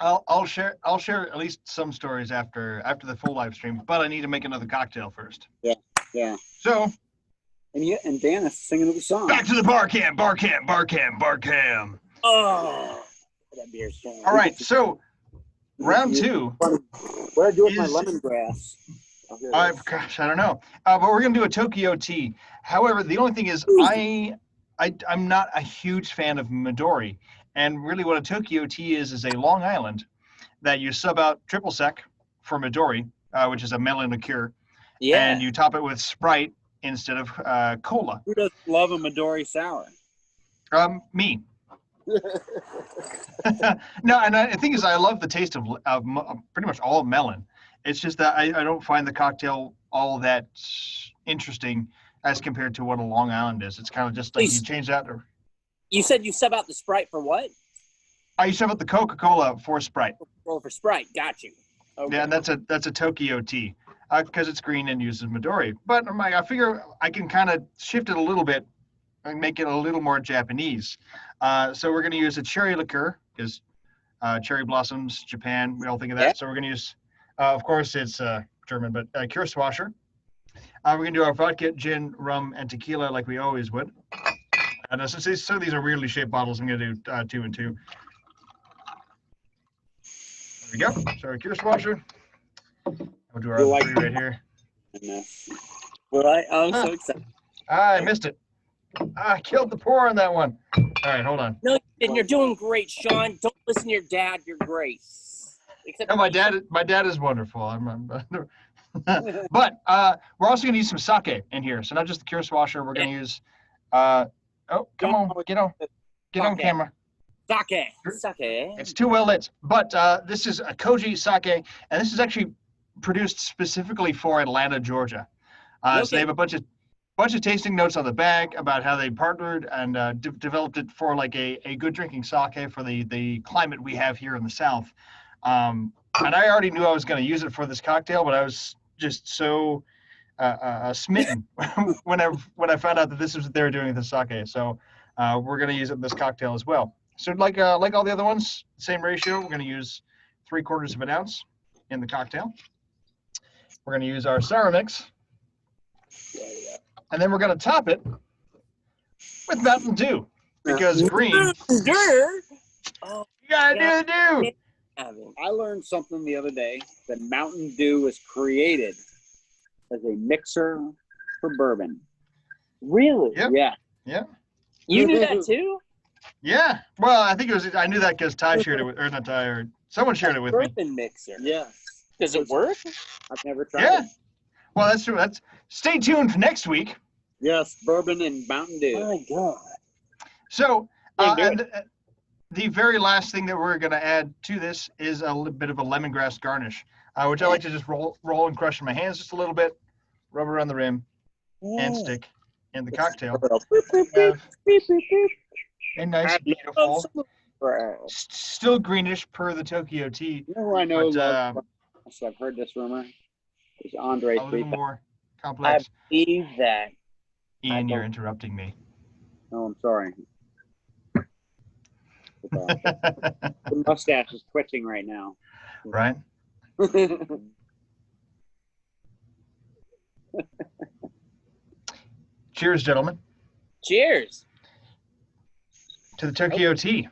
damn. I'll share at least some stories after the full live stream, but I need to make another cocktail first. Yeah. So And Dan is singing the song. back to the bar cam. Oh, that beer's strong. All right, so round two. What do I do with my is- lemongrass? Gosh, I don't know. But we're gonna do a Tokyo tea. However, the only thing is, I'm not a huge fan of Midori, and really, what a Tokyo tea is a Long Island that you sub out triple sec for Midori, which is a melon liqueur, Yeah. And you top it with Sprite instead of cola. Who doesn't love a Midori sour? Me. No, and the thing is, I love the taste of pretty much all melon. It's just that I don't find the cocktail all that interesting as compared to what a Long Island is. It's kind of just like you change that. You said you sub out the Sprite for what? I used to have the Coca-Cola for Sprite. Oh, for Sprite. Got you. Okay. Yeah, and that's a Tokyo tea because it's green and uses Midori. But I figure I can kind of shift it a little bit and make it a little more Japanese. So we're going to use a cherry liqueur because cherry blossoms, Japan, we all think of that. Yeah. So we're going to use, of course, it's German, but Kirschwasser. We're going to do our vodka, gin, rum, and tequila like we always would. And so these are weirdly shaped bottles. I'm going to do 2 and 2. There we go. So our Kirschwasser. We'll do our other 3 right here. Well, I'm so excited. I missed it. I killed the pour on that one. All right, hold on. No, and you're doing great, Sean. Don't listen to your dad. You're great. Except No, my dad is wonderful. But we're also going to use some sake in here. So not just the Kirschwasser. We're going to use. Oh, come on, get on camera. Sake. It's too well lit. But this is a Koji sake, and this is actually produced specifically for Atlanta, Georgia. So they have a bunch of tasting notes on the bag about how they partnered and developed it for like a good drinking sake for the climate we have here in the South. And I already knew I was going to use it for this cocktail, but I was just so smitten when I found out that this is what they were doing with the sake. So we're going to use it in this cocktail as well. So like all the other ones, same ratio. We're going to use 3/4 of an ounce in the cocktail. We're going to use our sour mix. And then we're going to top it with Mountain Dew because green. Oh, You got to do. I learned something the other day that Mountain Dew was created as a mixer for bourbon. Really? Yep. Yeah. Yeah. You knew that too? Yeah. Well, I think I knew that because Ty shared it with, or not Ty, or someone shared it with me. Bourbon mixer. Yes. Does it work? I've never tried Yeah. it. Well, that's true. Stay tuned for next week. Yes, bourbon and Mountain Dew. My God. So, the very last thing that we're going to add to this is a little bit of a lemongrass garnish, which I like to just roll and crush in my hands just a little bit, rub around the rim, and stick in the cocktail. A nice, beautiful, still greenish per the Tokyo tea. You know who I know? But, I've heard this rumor. Is Andre a little 3000. more complex. I believe that. Ian, you're interrupting me. Oh, I'm sorry. The mustache is twitching right now. Right? Cheers, gentlemen. Cheers. To the Tokyo tea.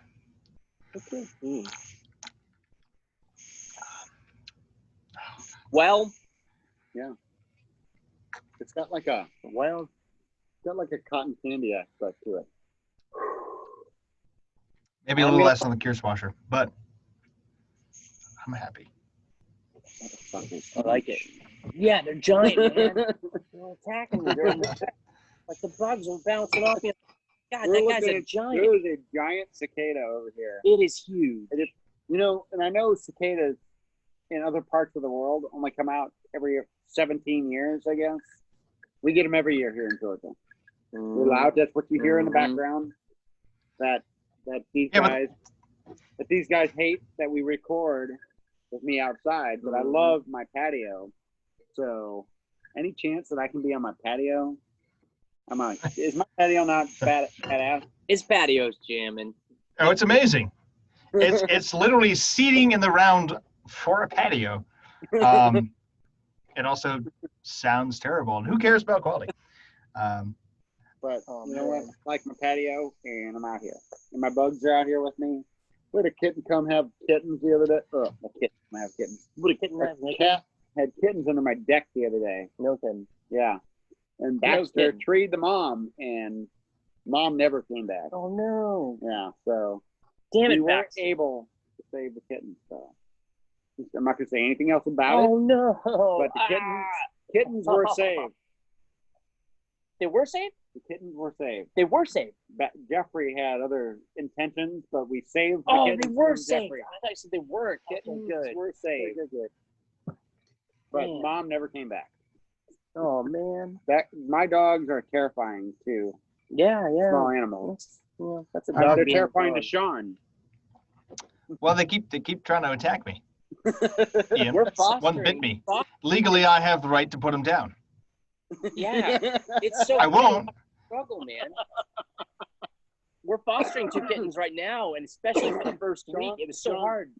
Well, yeah. It's got like a cotton candy aspect to it. Maybe a little less on the Kirschwasser, but I'm happy. I like it. Yeah, they're giant, man. They're attacking me. Like the bugs are bouncing off me. God, that guy's a giant. There is a giant cicada over here. It is huge. And I know cicadas in other parts of the world only come out every 17 years, I guess. We get them every year here in Georgia. They're loud. That's what you hear in the background. That these guys hate that we record with me outside, but I love my patio. So any chance that I can be on my patio, is my patio not badass? His patio's jamming. Oh, it's amazing. It's literally seating in the round for a patio. It also sounds terrible, and who cares about quality? But you know what? I like my patio, and I'm out here. And my bugs are out here with me. We had a kitten come have kittens the other day. Oh, a kitten have kittens. What a kitten have? A cat had kittens under my deck the other day. No kidding. Yeah. And Baxter treed the mom, and mom never came back. Oh, no. Yeah, so damn it, we weren't Baxter. able to save the kittens. So I'm not going to say anything else about it. Oh, no. But kittens were saved. They were saved? The kittens were saved. They were saved. Jeffrey had other intentions, but we saved the Oh, kittens. they were from saved. Jeffrey. I thought you said they weren't. Kittens Good. were saved. Good. But Man. Mom never came back. Oh, man. My dogs are terrifying too. Yeah. Small animals. That's a They're dog. terrifying to Sean. Well, they keep trying to attack me. Ian, We're fostering. one bit me. Legally, I have the right to put him down. Yeah. It's so I won't. struggle, man. We're fostering 2 kittens right now, and especially for the first week, it was so hard.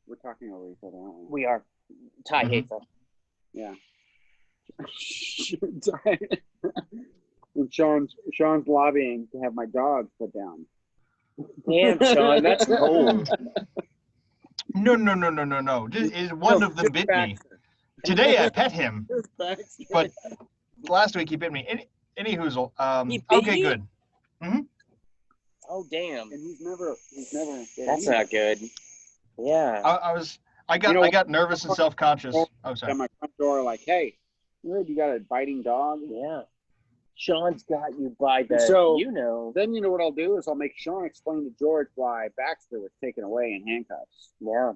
We're talking over each other, aren't we? We are. Ty hateful. Yeah. And Sean's lobbying to have my dogs put down. Damn, Sean, that's cold. No. One of them bit me. Today I pet him, but last week he bit me. Any hoozle. He bit Okay, you? good. Mm-hmm. Oh, damn. And he's never. That's not good. Yeah. I got nervous and self-conscious. Oh, sorry. At my front door, like, hey, you heard you got a biting dog? Yeah. Sean's got you by the, So, Then you know what I'll do is I'll make Sean explain to George why Baxter was taken away in handcuffs. Yeah.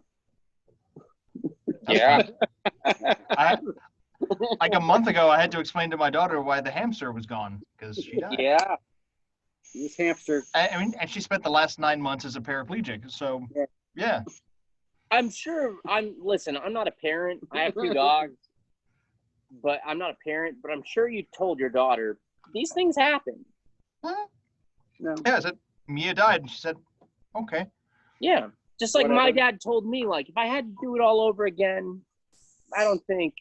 Yeah. Like a month ago, I had to explain to my daughter why the hamster was gone because she died. Yeah. This hamster. I mean, and she spent the last 9 months as a paraplegic. So, yeah. I'm sure listen, I'm not a parent. I have 2 dogs, but I'm not a parent, but I'm sure you told your daughter these things happen. Huh? No. Yeah, I said, Mia died. And she said, okay. Yeah. Just like Whatever. my dad told me, like, if I had to do it all over again, I don't think,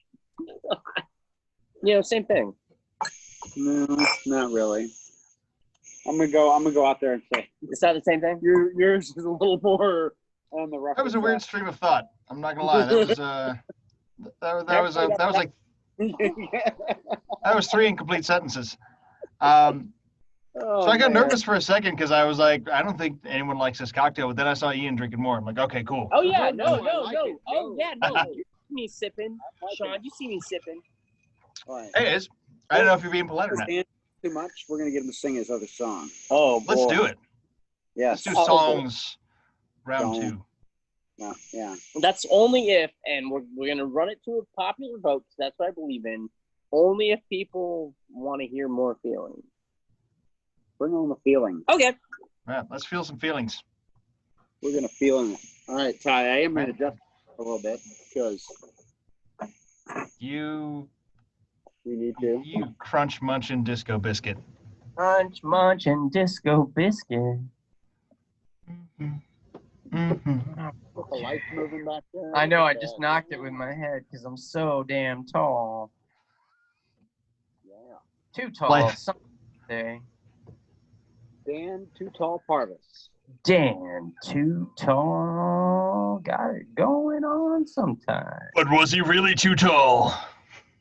same thing. No, not really. I'm gonna go out there and say It's not the same thing? yours is a little more on the rough. That was a weird stream of thought. I'm not gonna lie. That was like that was 3 incomplete sentences. So I got nervous for a second because I was like, I don't think anyone likes this cocktail. But then I saw Ian drinking more. I'm like, okay, cool. Oh yeah, no. it. Oh yeah, no. You see me sipping, Sean. You see me sipping. All right. Hey, it is. I don't know if you're being polite or not. Too much. We're gonna get him to sing his other song. Oh, Let's do it. Yes. Let's do songs round 2. Yeah. That's only if, and we're gonna run it to a popular vote. 'Cause that's what I believe in. Only if people want to hear more feelings. Bring on the feeling. Okay. Yeah, let's feel some feelings. We're gonna feel it. All right, Ty. I am gonna adjust a little bit because You we need to. crunch munching disco biscuit. Crunch, munch, and disco biscuit. The lights moving back there. I know. I just knocked it with my head because I'm so damn tall. Yeah. Too tall. Life. Someday. Dan Too Tall Parvis. Dan, too tall. Got it going on sometimes. But was he really too tall?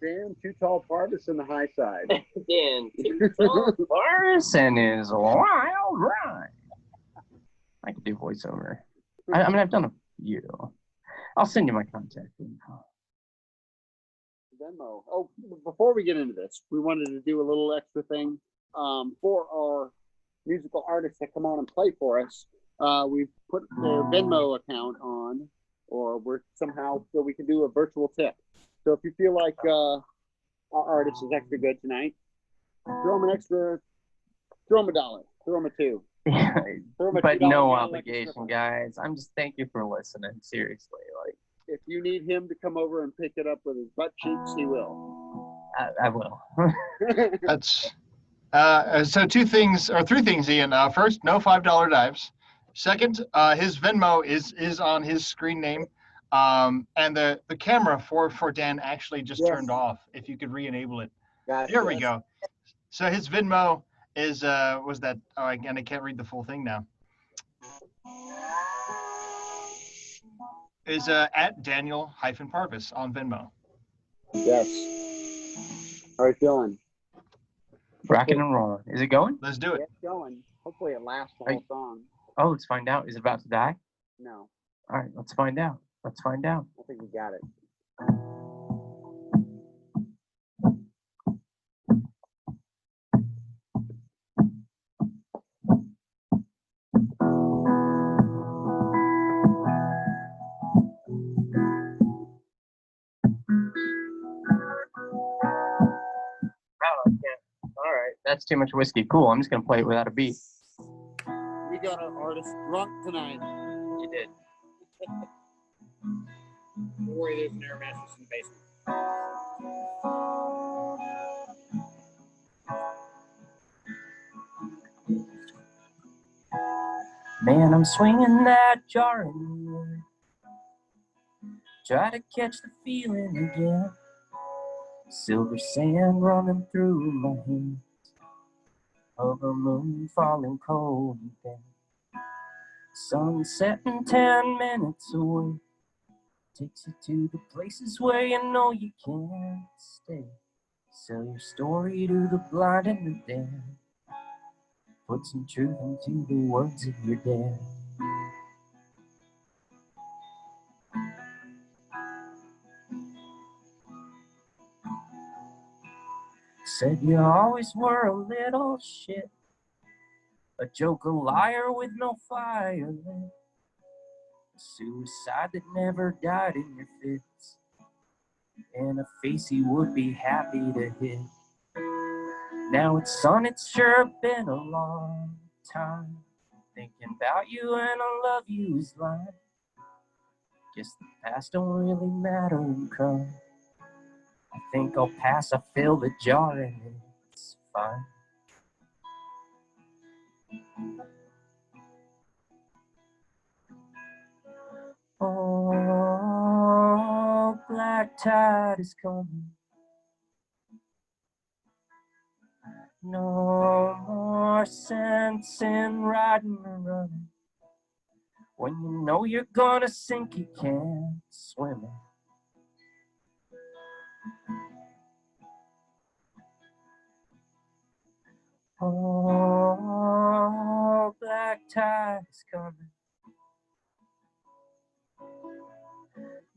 Dan Too Tall Parvis in the high side. Dan, too tall. Boris and his wild ride. I can do voiceover. I mean, I've done a few. I'll send you my contact info. Venmo. Oh, before we get into this, we wanted to do a little extra thing for our musical artists that come on and play for us. We've put their Venmo account on, or we're somehow so we can do a virtual tip. So if you feel like our artist is extra good tonight, throw them $1, throw them $2, But no obligation, guys. I'm just thank you for listening. Seriously, like if you need him to come over and pick it up with his butt cheeks, he will. I will. That's so 3 things, Ian. First, no $5 dives. Second, his Venmo is on his screen name, and the camera for Dan actually just turned off. If you could re-enable it, there we go. So his Venmo is was that? Oh, I can't read the full thing now. Is at Daniel-Parvis on Venmo. Yes. How are you feeling? Rocking and rolling. Is it going? Let's do it. It's going. Hopefully it lasts the whole song. Oh, let's find out. Is it about to die? No. All right, let's find out. I think we got it. That's too much whiskey. Cool. I'm just gonna play it without a beat. We got our artist drunk tonight. You did. Don't worry, there's an air mattress in the basement. Man, I'm swinging that jar in the air. Try to catch the feeling again. Silver sand running through my hands. Of a moon falling cold and thin. Sun setting 10 minutes away. Takes you to the places where you know you can't stay. Sell your story to the blind and the deaf. Put some truth into the words of your dad. Said you always were a little shit. A joke, a liar with no fire lit. A suicide that never died in your fits. And a face he would be happy to hit. Now it's son, it's sure been a long time. Thinking about you and I love you is lying. Guess the past don't really matter in crime. I think I'll pass, I fill the jar and it's fine. Oh, black tide is coming. No more sense in riding or running. When you know you're gonna sink, you can't swim it. Oh, black tide is coming.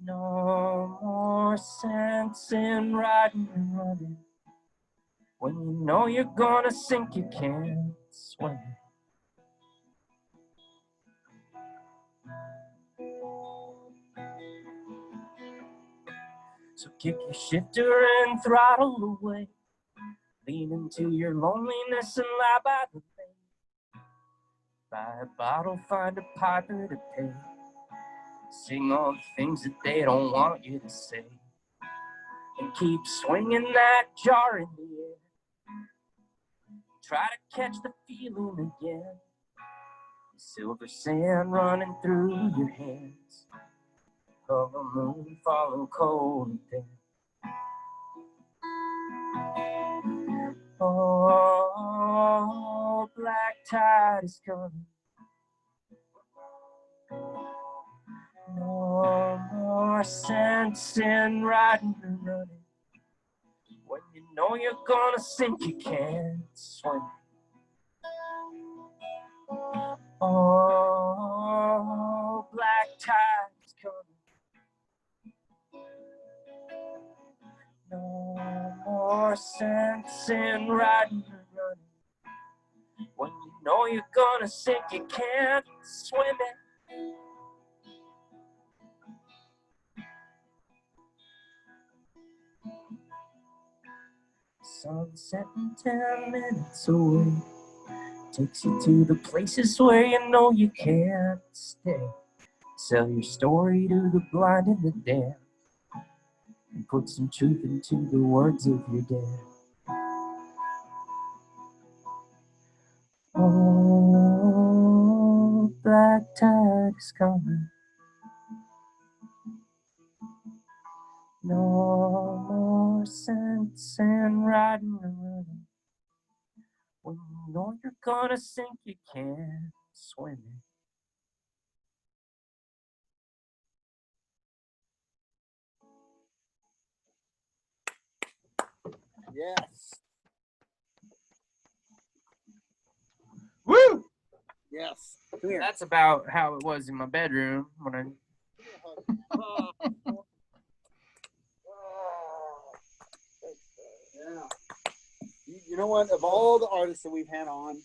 No more sense in riding and running. When you know you're gonna sink, you can't swim. So kick your shifter and throttle away. Lean into your loneliness and lie by the bay. Buy a bottle, find a piper to pay. Sing all the things that they don't want you to say. And keep swinging that jar in the air. Try to catch the feeling again. Silver sand running through your hands. Of a moon falling cold and thin. Oh, black tide is coming. No more sense in riding and running. When you know you're gonna sink, you can't swim. Oh, black tide is coming. No more sense in riding and running. When you know you're gonna sink, you can't swim it. Sunset in 10 minutes away. Takes you to the places where you know you can't stay. Sell your story to the blind and the deaf. And put some truth into the words of your dad. Oh, black tide is coming. No more sense in riding and running. When you know you're gonna sink, you can't swim it. Yes. Woo! Yes. Come here. That's about how it was in my bedroom when I. Yeah. You know what? Of all the artists that we've had on,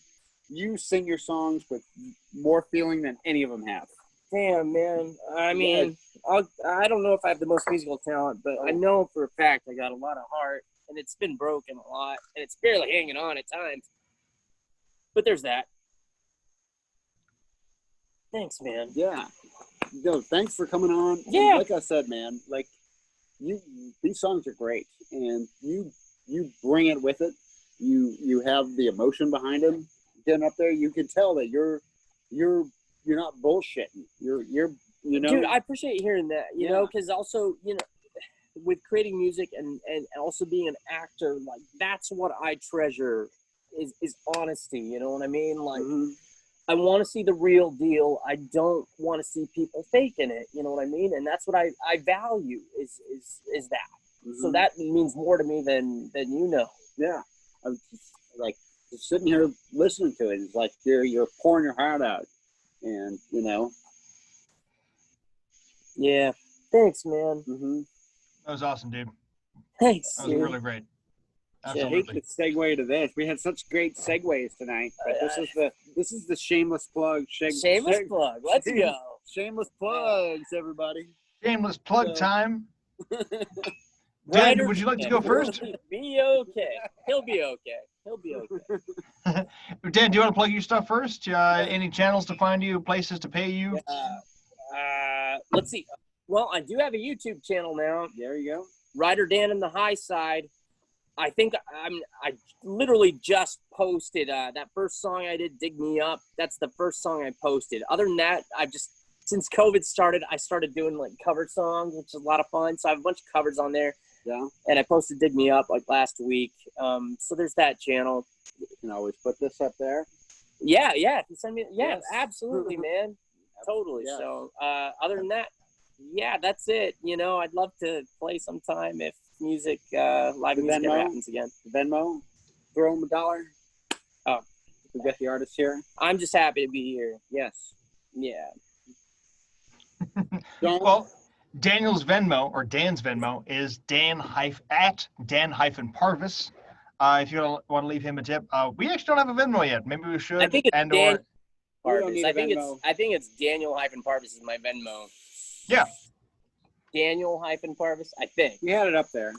you sing your songs with more feeling than any of them have. Damn, man. I mean, I don't know if I have the most musical talent, but I know for a fact I got a lot of heart and it's been broken a lot, and it's barely hanging on at times. But there's that. Thanks, man. Yeah. No, thanks for coming on. Yeah. And like I said, man, like these songs are great, and you bring it with it. You have the emotion behind them. Getting up there, you can tell that you're not bullshitting. You're you know. Dude, I appreciate hearing that. You know, because also with creating music and also being an actor, like that's what I treasure is honesty. You know what I mean? Like. Mm-hmm. I want to see the real deal. I don't want to see people faking it. You know what I mean? And that's what I value is that. Mm-hmm. So that means more to me than you know. Yeah. I'm just sitting here listening to it. It's like you're pouring your heart out, and you know. Yeah. Thanks, man. Mm-hmm. That was awesome, dude. Thanks. That was really great. Absolutely. I hate to segue to this. We had such great segues tonight, but this is the shameless plug. Shameless plug. Let's go. Shameless plugs, everybody. Shameless plug time. Dan, would you like to go first? Be okay. He'll be okay. He'll be okay. Dan, do you want to plug your stuff first? Any channels to find you, places to pay you? Let's see. Well, I do have a YouTube channel now. There you go. Ryder Dan in the High Side. I think I literally just posted that first song I did, Dig Me Up. That's the first song I posted. Other than that, since COVID started, I started doing like cover songs, which is a lot of fun. So I have a bunch of covers on there. Yeah. And I posted Dig Me Up like last week. So there's that channel. You can always put this up there. Yeah. If you send me, Yes. Absolutely, man. Totally. Yeah. So other than that, yeah, that's it. You know, I'd love to play sometime if live music ever happens again. Venmo, throw them $1. Oh, we got the artist here. I'm just happy to be here. Yes. Yeah. Well, Daniel's Venmo or Dan's Venmo is at Dan-Parvis. If you want to leave him a tip, we actually don't have a Venmo yet. Maybe we should. I think it's Dan Parvis. I think it's Daniel-Parvis is my Venmo. Yeah. Daniel-Parvis, I think. We had it up there.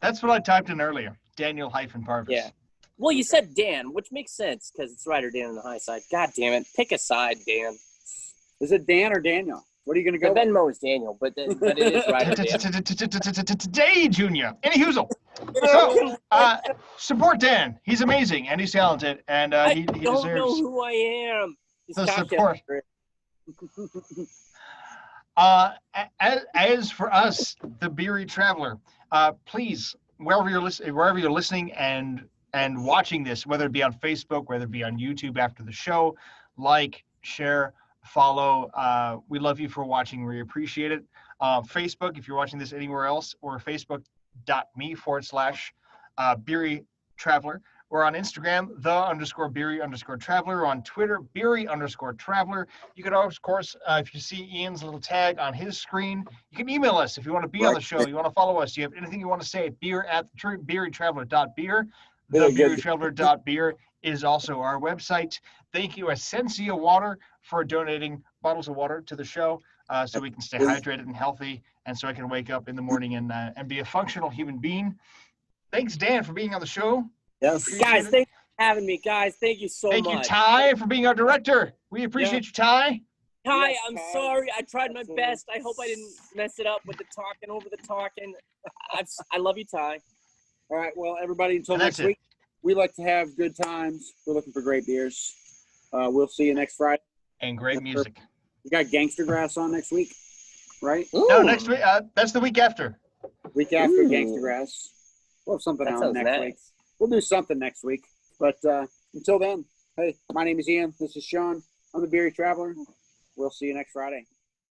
That's what I typed in earlier. Daniel-Parvis. Yeah. Well, you said Dan, which makes sense because it's Ryder Dan on the High Side. God damn it. Pick a side, Dan. Is it Dan or Daniel? What are you going to go The Venmo is Daniel, but it is Ryder Dan. Today, Junior. Any hoozle. So, support Dan. He's amazing and he's talented and he don't deserves know who I am. the support. As for us, the Beery Traveler, please, wherever you're listening and watching this, whether it be on Facebook, whether it be on YouTube after the show, like, share, follow. We love you for watching. We appreciate it. Facebook, if you're watching this anywhere else, or facebook.me/Beery Traveler. We're on Instagram, _Beery_Traveler. On Twitter, Beery_Traveler. You can, of course, if you see Ian's little tag on his screen, you can email us if you want to be on the show. You want to follow us. You have anything you want to say, beer@beerytraveler.beer. TheBeeryTraveler.beer is also our website. Thank you, Essentia Water, for donating bottles of water to the show so we can stay hydrated and healthy, and so I can wake up in the morning and be a functional human being. Thanks, Dan, for being on the show. Yes. Guys, thanks for having me. Guys, thank you so much. Thank you, Ty, for being our director. We appreciate you, Ty. Ty, Yes, I'm Ty. sorry. I tried my best. I hope I didn't mess it up with the talking over the talking. I love you, Ty. All right. Well, everybody, until And next that's it. week, we like to have good times. We're looking for great beers. We'll see you next Friday. And great music. We got Gangster Grass on next week, right? No, next week. That's the week after. Week after Ooh. Gangster Grass. We'll have something That on sounds next nice. week. We'll do something next week. But until then, hey, my name is Ian. This is Sean. I'm the Beery Traveler. We'll see you next Friday.